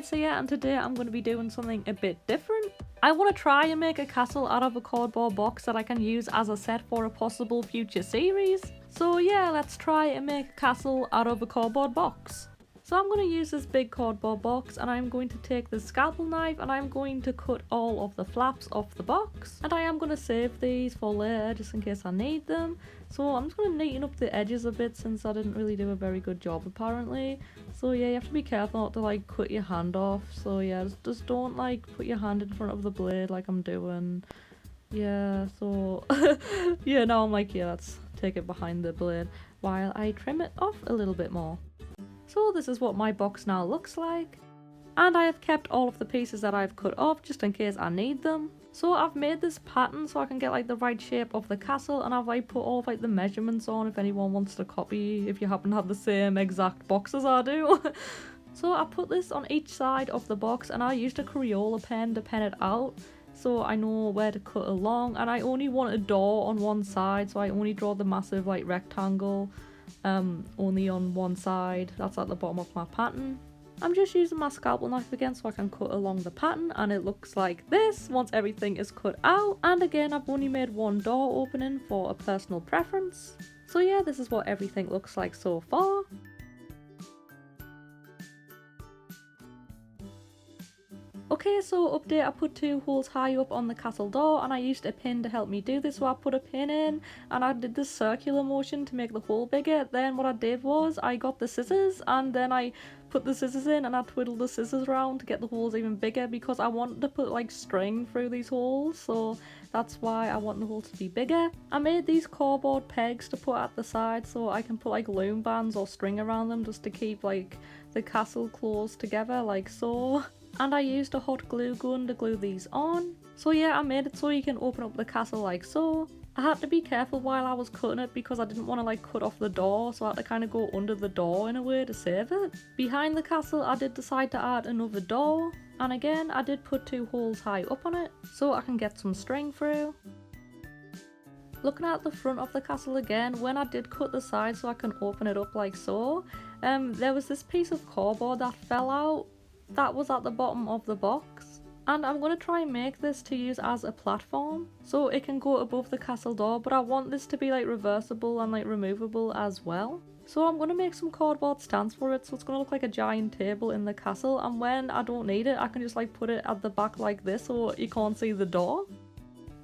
Alright, so yeah, and today I'm going to be doing something a bit different. I want to try and make a castle out of a cardboard box that I can use as a set for a possible future series. So yeah, let's try and make a castle out of a cardboard box. So I'm going to use this big cardboard box, and I'm going to take the scalpel knife and I'm going to cut all of the flaps off the box. And I am going to save these for later just in case I need them. So I'm just going to neaten up the edges a bit since I didn't really do a very good job apparently. So yeah, you have to be careful not to like cut your hand off. So yeah, just don't like put your hand in front of the blade like I'm doing. Yeah, so yeah, now I'm like, yeah, let's take it behind the blade while I trim it off a little bit more. So this is what my box now looks like, and I have kept all of the pieces that I've cut off just in case I need them. So I've made this pattern so I can get like the right shape of the castle, and I've like put all of like the measurements on if anyone wants to copy, if you happen to have the same exact box as I do. So I put this on each side of the box, and I used a Crayola pen to pen it out so I know where to cut along, and I only want a door on one side, so I only draw the massive like rectangle only on one side. That's at the bottom of my pattern. I'm just using my scalpel knife again so I can cut along the pattern, and it looks like this once everything is cut out. And again, I've only made one door opening for a personal preference. So yeah, this is what everything looks like so far. Okay, so update, I put 2 holes high up on the castle door, and I used a pin to help me do this. So I put a pin in and I did this circular motion to make the hole bigger. Then what I did was I got the scissors, and then I put the scissors in and I twiddled the scissors around to get the holes even bigger because I wanted to put like string through these holes, so that's why I want the holes to be bigger. I made these cardboard pegs to put at the side so I can put like loom bands or string around them just to keep like the castle closed together like so. And I used a hot glue gun to glue these on. So yeah, I made it so you can open up the castle like so. I had to be careful while I was cutting it because I didn't want to like cut off the door, so I had to kind of go under the door in a way to save it. Behind the castle I did decide to add another door, and again I did put 2 holes high up on it so I can get some string through. Looking at the front of the castle again, when I did cut the side so I can open it up like so, there was this piece of cardboard that fell out. That was at the bottom of the box, and I'm going to try and make this to use as a platform so it can go above the castle door, but I want this to be like reversible and like removable as well. So I'm going to make some cardboard stands for it, so it's going to look like a giant table in the castle, and when I don't need it I can just like put it at the back like this so you can't see the door.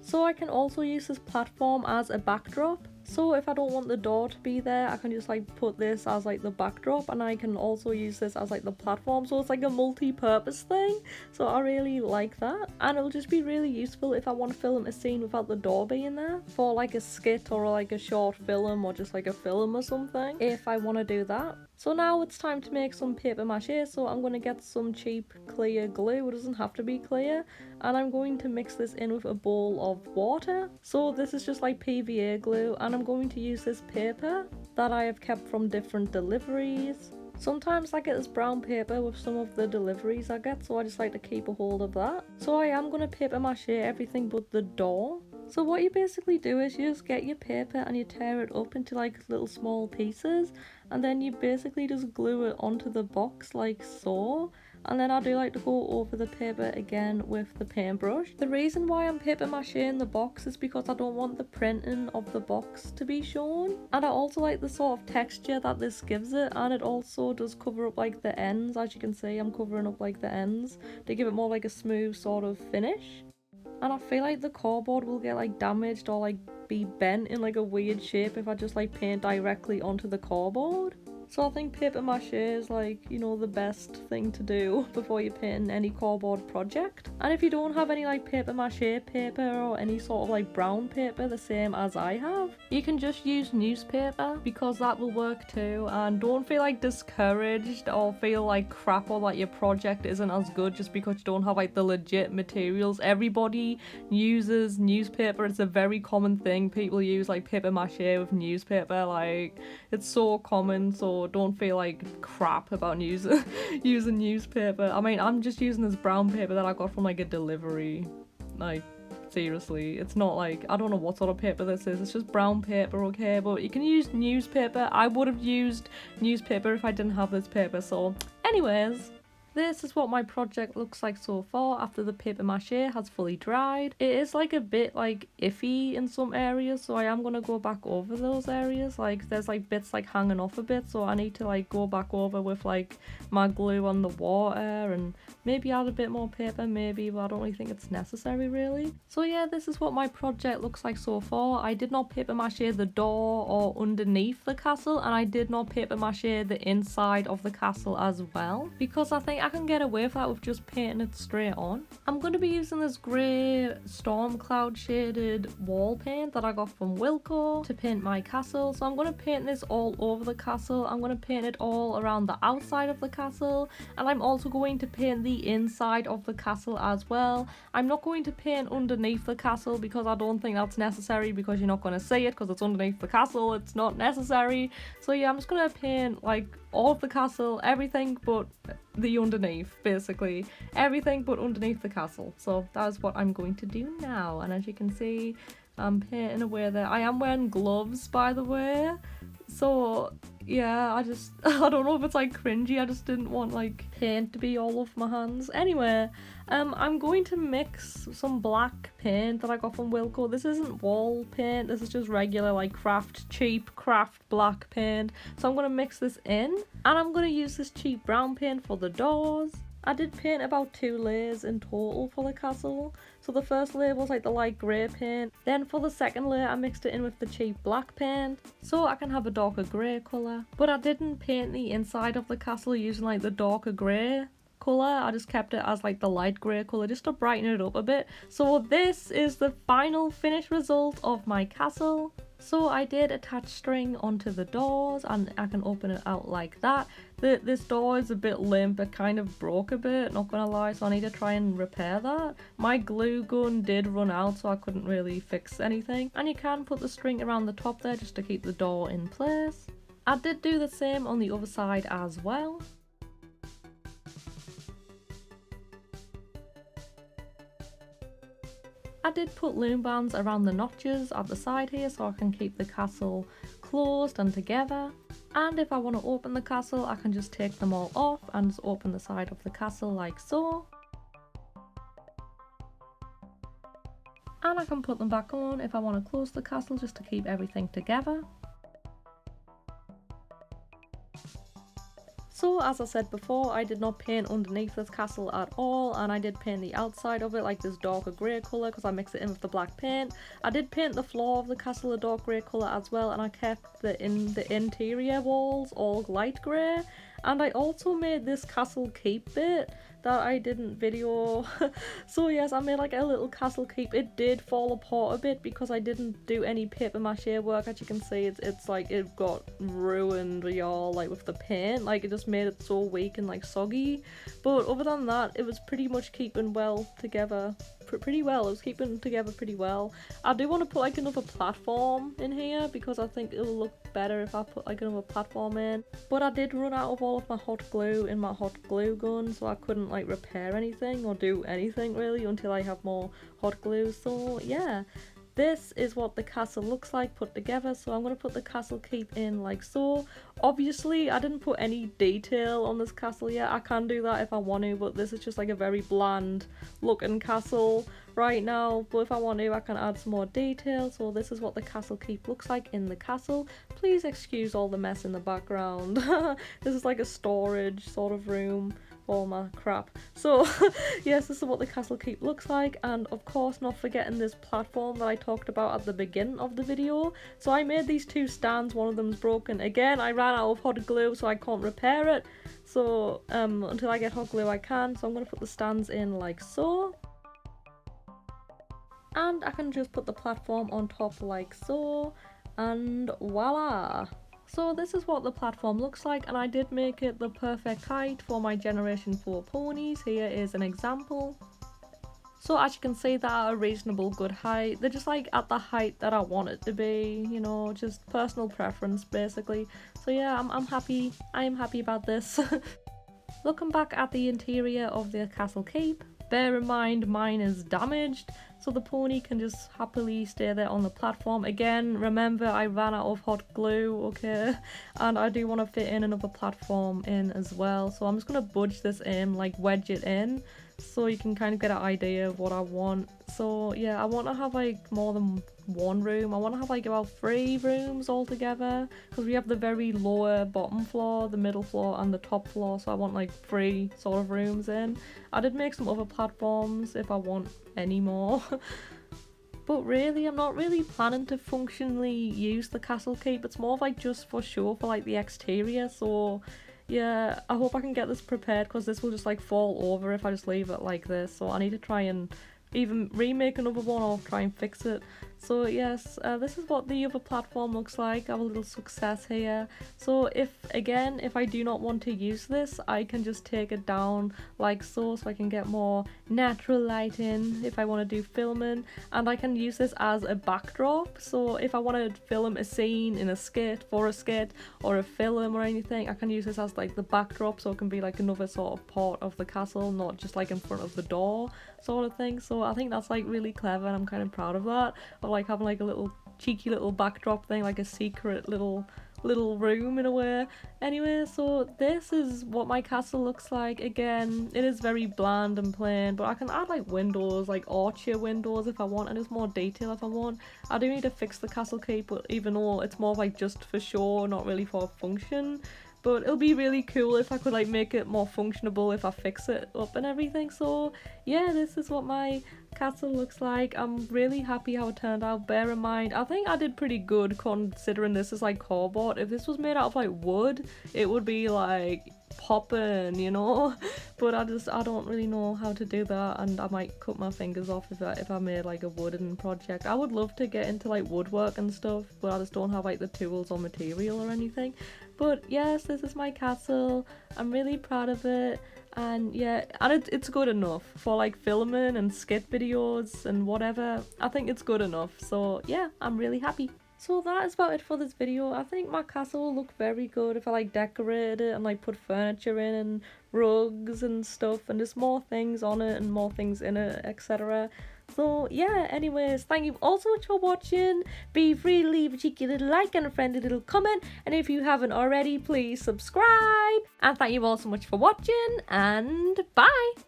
So I can also use this platform as a backdrop. So if I don't want the door to be there, I can just like put this as like the backdrop, and I can also use this as like the platform, so it's like a multi-purpose thing. So I really like that, and it'll just be really useful if I want to film a scene without the door being there for like a skit or like a short film or just like a film or something, if I want to do that. So now it's time to make some paper mache, so I'm going to get some cheap clear glue. It doesn't have to be clear, and I'm going to mix this in with a bowl of water. So this is just like PVA glue, and I'm going to use this paper that I have kept from different deliveries. Sometimes I get this brown paper with some of the deliveries I get, so I just like to keep a hold of that. So I am going to paper mache everything but the door. So what you basically do is you just get your paper and you tear it up into like little small pieces, and then you basically just glue it onto the box like so. And then I do like to go over the paper again with the paintbrush. The reason why I'm paper macheing the box is because I don't want the printing of the box to be shown, and I also like the sort of texture that this gives it, and it also does cover up like the ends. As you can see, I'm covering up like the ends to give it more like a smooth sort of finish. And I feel like the cardboard will get like damaged or like be bent in like a weird shape if I just like paint directly onto the cardboard. So I think paper mache is like, you know, the best thing to do before you paint any cardboard project. And if you don't have any like paper mache paper or any sort of like brown paper the same as I have, you can just use newspaper because that will work too. And don't feel like discouraged or feel like crap or that your project isn't as good just because you don't have like the legit materials. Everybody uses newspaper. It's a very common thing. People use like paper mache with newspaper, like it's so common. So don't feel like crap about using newspaper. I mean, I'm just using this brown paper that I got from like a delivery. Like, seriously, it's not like, I don't know what sort of paper this is, it's just brown paper, okay? But you can use newspaper. I would have used newspaper if I didn't have this paper. So anyways, This is what my project looks like so far after the paper mache has fully dried. It is like a bit like iffy in some areas, so I am going to go back over those areas. Like there's like bits like hanging off a bit, so I need to like go back over with like my glue on the water and maybe add a bit more paper, maybe, but I don't really think it's necessary really. So yeah, this is what my project looks like so far. I did not paper mache the door or underneath the castle, and I did not paper mache the inside of the castle as well, because I think I can get away with that with just painting it straight on. I'm going to be using this grey storm cloud shaded wall paint that I got from Wilco to paint my castle. So I'm going to paint this all over the castle. I'm going to paint it all around the outside of the castle, and I'm also going to paint the inside of the castle as well. I'm not going to paint underneath the castle because I don't think that's necessary, because you're not going to see it because it's underneath the castle. It's not necessary. So yeah, I'm just going to paint like all of the castle, everything but the underneath, basically everything but underneath the castle. So that's what I'm going to do now, and as you can see, I'm painting away there. I am wearing gloves, by the way, so yeah, I don't know if it's like cringy, I just didn't want like paint to be all over my hands. Anyway, I'm going to mix some black paint that I got from Wilco. This isn't wall paint, this is just regular like cheap craft black paint. So I'm going to mix this in, and I'm going to use this cheap brown paint for the doors. I did paint about 2 layers in total for the castle. So the first layer was like the light grey paint. Then for the second layer I mixed it in with the cheap black paint, so I can have a darker grey colour. But I didn't paint the inside of the castle using like the darker grey colour. I just kept it as like the light grey colour just to brighten it up a bit. So this is the final finished result of my castle. So I did attach string onto the doors, and I can open it out like that. This door is a bit limp, it kind of broke a bit, not gonna lie, so I need to try and repair that. My glue gun did run out, so I couldn't really fix anything. And you can put the string around the top there just to keep the door in place. I did do the same on the other side as well. I did put loom bands around the notches at the side here so I can keep the castle closed and together. And if I want to open the castle, I can just take them all off and just open the side of the castle like so. And I can put them back on if I want to close the castle just to keep everything together. So as I said before, I did not paint underneath this castle at all, and I did paint the outside of it like this darker grey colour because I mixed it in with the black paint. I did paint the floor of the castle a dark grey colour as well, and I kept the interior walls all light grey. And I also made this castle keep bit that I didn't video. So yes, I made like a little castle keep. It did fall apart a bit because I didn't do any paper mache work. As you can see, it's like it got ruined, y'all, like with the paint. Like it just made it so weak and like soggy. But other than that, it was pretty much keeping well together. Pretty well. It was keeping together pretty well. I do want to put like another platform in here because I think it will look better if I put like another platform in. But I did run out of all of my hot glue in my hot glue gun, so I couldn't like repair anything or do anything really until I have more hot glue. So yeah, this is what the castle looks like put together. So I'm going to put the castle keep in like so. Obviously I didn't put any detail on this castle yet. I can do that if I want to, but this is just like a very bland looking castle right now. But if I want to, I can add some more detail. So this is what the castle keep looks like in the castle. Please excuse all the mess in the background. This is like a storage sort of room, all my crap. So yes, this is what the castle keep looks like, and of course not forgetting this platform that I talked about at the beginning of the video. So I made these 2 stands, one of them's broken. Again, I ran out of hot glue so I can't repair it, so until I get hot glue I can. So I'm going to put the stands in like so, and I can just put the platform on top like so, and voila! So this is what the platform looks like, and I did make it the perfect height for my Generation 4 ponies. Here is an example. So as you can see, they're at a reasonable good height. They're just like at the height that I want it to be, you know, just personal preference basically. So yeah, I'm happy. I am happy about this. Looking back at the interior of the castle keep, Bear in mind mine is damaged, so the pony can just happily stay there on the platform. Again, remember I ran out of hot glue, okay? And I do want to fit in another platform in as well, so I'm just going to budge this in, like wedge it in, so you can kind of get an idea of what I want. So yeah, I want to have like more than one room. I want to have like about 3 rooms altogether, because we have the very lower bottom floor, the middle floor and the top floor, so I want like 3 sort of rooms in. I did make some other platforms if I want any more. But really, I'm not really planning to functionally use the castle keep. It's more of like just for show for like the exterior. So yeah, I hope I can get this prepared, because this will just like fall over if I just leave it like this. So I need to try and even remake another one or try and fix it. So yes, this is what the other platform looks like. I have a little success here. So if I do not want to use this, I can just take it down like so I can get more natural lighting if I want to do filming, and I can use this as a backdrop. So if I want to film a scene in a skit, for a skit or a film or anything, I can use this as like the backdrop, so it can be like another sort of part of the castle, not just like in front of the door sort of thing. So I think that's like really clever, and I'm kind of proud of that, of like having like a little cheeky little backdrop thing, like a secret little room in a way. Anyway, so this is what my castle looks like. Again, it is very bland and plain, but I can add like windows, like archer windows if I want, and there's more detail if I want. I do need to fix the castle keep, but even though it's more like just for show, not really for function. But it'll be really cool if I could like make it more functionable if I fix it up and everything. So yeah, this is what my castle looks like. I'm really happy how it turned out. Bear in mind, I think I did pretty good considering this is like cardboard. If this was made out of like wood, it would be like popping, you know. But I don't really know how to do that, and I might cut my fingers off if I made like a wooden project. I would love to get into like woodwork and stuff, but I just don't have like the tools or material or anything. But yes, this is my castle. I'm really proud of it, and yeah, and it's good enough for like filming and skit videos and whatever. I think it's good enough, so yeah, I'm really happy. So that is about it for this video. I think my castle will look very good if I like decorate it and like put furniture in and rugs and stuff, and just more things on it and more things in it, etc. So yeah, anyways, thank you all so much for watching. Be free to leave a cheeky little like and a friendly little comment, and if you haven't already, please subscribe. And thank you all so much for watching, and bye!